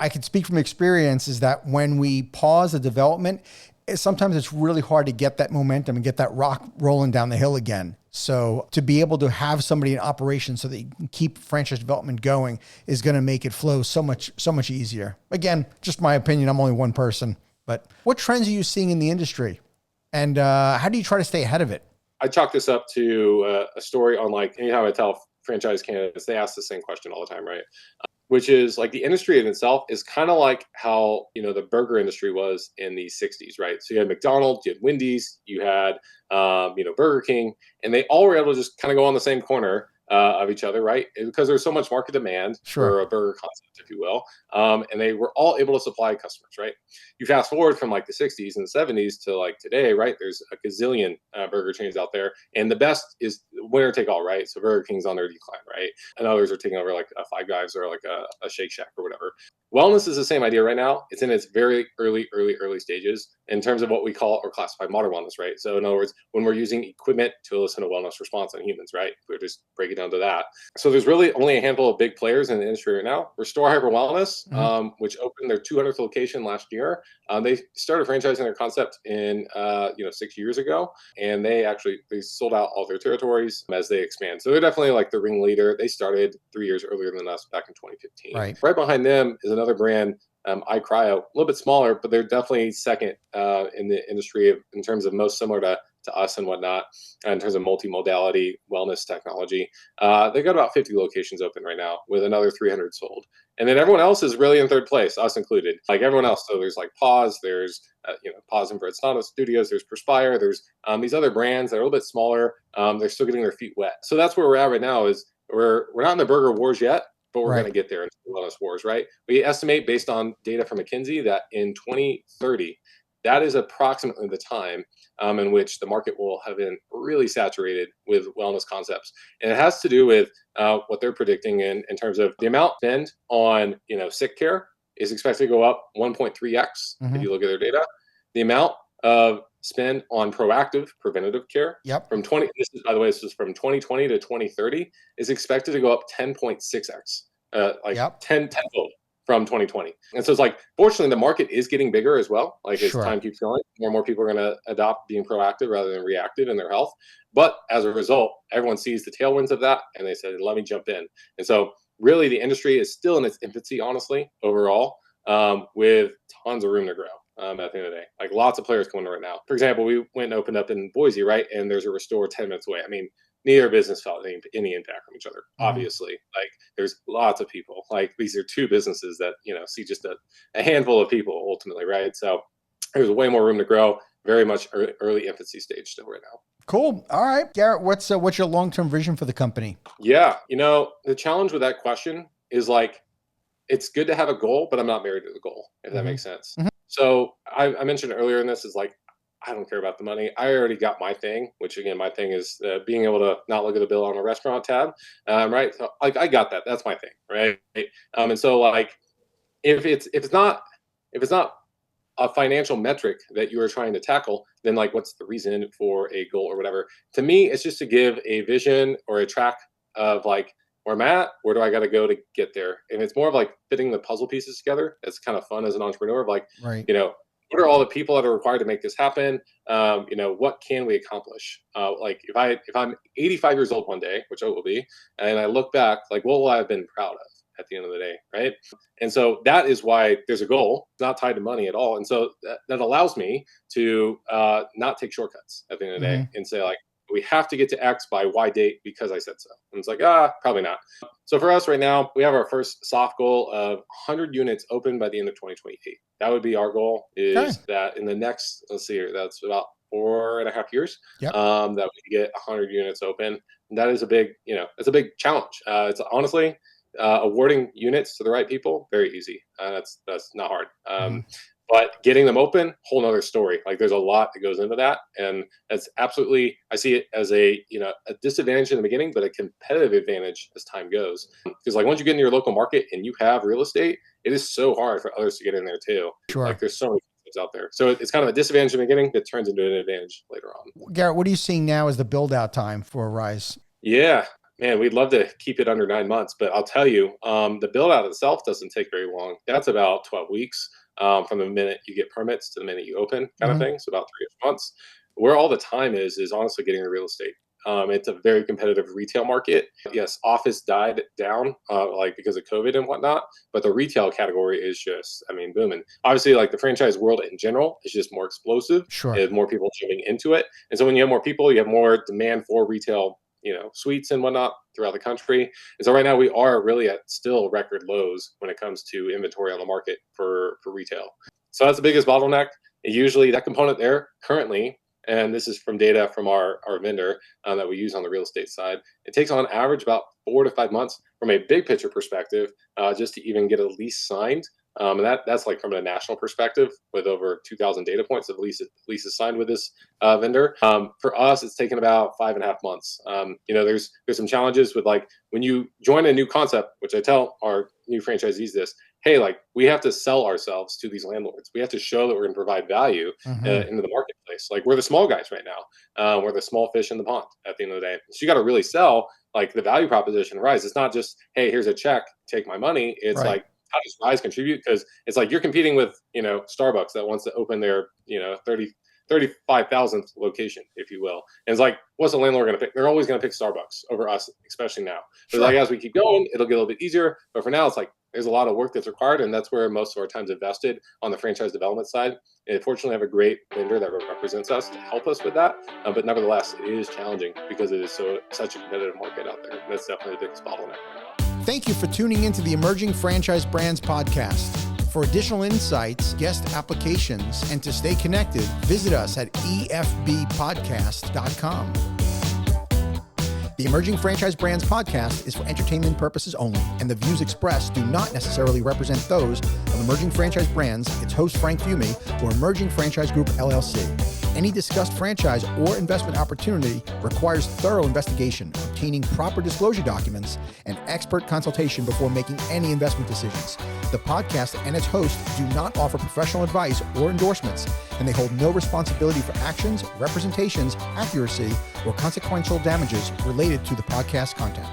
I can speak from experience is that when we pause the development, sometimes it's really hard to get that momentum and get that rock rolling down the hill again. So to be able to have somebody in operation so that you can keep franchise development going is going to make it flow so much easier. Again, just my opinion. I'm only one person, but what trends are you seeing in the industry, and how do you try to stay ahead of it? I chalk this up to a story on like anytime I tell franchise candidates, they ask the same question all the time, right? Which is like the industry in itself is kind of like how, the burger industry was in the 60s, right? So you had McDonald's, you had Wendy's, you had, Burger King, and they all were able to just kind of go on the same corner of each other, right? Because there's so much market demand Sure. for a burger concept, if you will. And they were all able to supply customers, right? You fast forward from like the 60s and the 70s to like today, right? There's a gazillion burger chains out there. And the best is winner take all, right? So Burger King's on their decline, right? And others are taking over like a Five Guys or like a Shake Shack or whatever. Wellness is the same idea right now. It's in its very early stages in terms of what we call or classify modern wellness, right? So in other words, when we're using equipment to elicit a wellness response on humans, right? We're just breaking down to that. So there's really only a handful of big players in the industry right now. Restore Hyper Wellness, which opened their 200th location last year. They started franchising their concept in 6 years ago, and they sold out all their territories as they expand. So they're definitely like the ringleader. They started 3 years earlier than us back in 2015. Right behind them is another brand, iCryo, a little bit smaller, but they're definitely second in the industry in terms of most similar to us and whatnot, in terms of multimodality wellness technology. They've got about 50 locations open right now with another 300 sold. And then everyone else is really in third place, us included, like everyone else. So there's like Pause, there's, Pause and Bread Studios, there's Perspire, there's these other brands that are a little bit smaller. They're still getting their feet wet. So that's where we're at right now is we're not in the burger wars yet, but we're going to get there in the wellness wars, right? We estimate based on data from McKinsey that in 2030, that is approximately the time in which the market will have been really saturated with wellness concepts. And it has to do with what they're predicting in terms of the amount spent on, sick care is expected to go up 1.3x if you look at their data. The amount of spend on proactive preventative care from this is from 2020 to 2030 is expected to go up 10.6x, 10-fold from 2020. And so it's like, fortunately, the market is getting bigger as well. Like as time keeps going, more and more people are going to adopt being proactive rather than reactive in their health. But as a result, everyone sees the tailwinds of that and they said, let me jump in. And so really the industry is still in its infancy, honestly, overall, with tons of room to grow. At the end of the day, like lots of players coming right now. For example, we went and opened up in Boise, right? And there's a Restore 10 minutes away. I mean, neither business felt any impact from each other, obviously. Like there's lots of people. Like these are two businesses that, see just a handful of people ultimately, right? So there's way more room to grow. Very much early infancy stage still right now. Cool. All right, Garrett, what's your long-term vision for the company? Yeah. The challenge with that question is like, it's good to have a goal, but I'm not married to the goal, if that makes sense. So I mentioned earlier in this is like, I don't care about the money. I already got my thing, which again, my thing is being able to not look at the bill on a restaurant tab, right? So like I got that. That's my thing, right? And so like, if it's not a financial metric that you are trying to tackle, then like, what's the reason for a goal or whatever? To me, it's just to give a vision or a track of like, where I'm at, where do I got to go to get there? And it's more of like fitting the puzzle pieces together. It's kind of fun as an entrepreneur of like, what are all the people that are required to make this happen? What can we accomplish? Like if I'm 85 years old one day, which I will be, and I look back, like what will I have been proud of at the end of the day, right? And so that is why there's a goal. It's not tied to money at all. And so that allows me to not take shortcuts at the end of the day and say like, we have to get to X by Y date because I said so. And it's like, probably not. So for us right now, we have our first soft goal of 100 units open by the end of 2028. That would be our goal is that in the next, let's see here, that's about 4.5 years, that we get 100 units open. And that is a big, it's a big challenge. It's honestly, awarding units to the right people, very easy. That's not hard. But getting them open, whole nother story. Like there's a lot that goes into that. And that's absolutely, I see it as a disadvantage in the beginning, but a competitive advantage as time goes. Because like once you get into your local market and you have real estate, it is so hard for others to get in there too. Like there's so many things out there. So it's kind of a disadvantage in the beginning that turns into an advantage later on. Garrett, what are you seeing now as the build out time for Rise? Yeah. Man, we'd love to keep it under 9 months, but I'll tell you, the build out itself doesn't take very long. That's about 12 weeks from the minute you get permits to the minute you open, kind of Mhm. thing. So about 3 months. Where all the time is honestly getting the real estate. It's a very competitive retail market. Yes, office died down, like because of COVID and whatnot, but the retail category is just, I mean, booming. Obviously, like the franchise world in general is just more explosive. Sure. There's more people jumping into it, and so when you have more people, you have more demand for retail, suites and whatnot throughout the country. And so right now we are really at still record lows when it comes to inventory on the market for retail. So that's the biggest bottleneck. Usually that component there currently, and this is from data from our vendor that we use on the real estate side, it takes on average about 4 to 5 months from a big picture perspective just to even get a lease signed. And that's like from a national perspective with over 2,000 data points of leases signed with this vendor. For us, it's taken about 5.5 months. There's some challenges with like when you join a new concept, which I tell our new franchisees this. Hey, like we have to sell ourselves to these landlords. We have to show that we're going to provide value Mhm. into the marketplace. Like we're the small guys right now. We're the small fish in the pond at the end of the day. So you got to really sell like the value proposition of Rise. It's not just, hey, here's a check, take my money. It's Right. like, how does Rise contribute? Because it's like you're competing with, Starbucks that wants to open their, 35,000th location, if you will. And it's like, what's the landlord going to pick? They're always going to pick Starbucks over us, especially now. But like Sure. as we keep going, it'll get a little bit easier. But for now, it's like there's a lot of work that's required, and that's where most of our time's invested on the franchise development side. And fortunately, I have a great vendor that represents us to help us with that. But nevertheless, it is challenging because it is such a competitive market out there. That's definitely the biggest bottleneck right now. Thank you for tuning into the Emerging Franchise Brands podcast. For additional insights, guest applications, and to stay connected, visit us at efbpodcast.com. The Emerging Franchise Brands podcast is for entertainment purposes only, and the views expressed do not necessarily represent those of Emerging Franchise Brands, its host Frank Fiume, or Emerging Franchise Group LLC. Any discussed franchise or investment opportunity requires thorough investigation, obtaining proper disclosure documents, and expert consultation before making any investment decisions. The podcast and its host do not offer professional advice or endorsements, and they hold no responsibility for actions, representations, accuracy, or consequential damages related to the podcast content.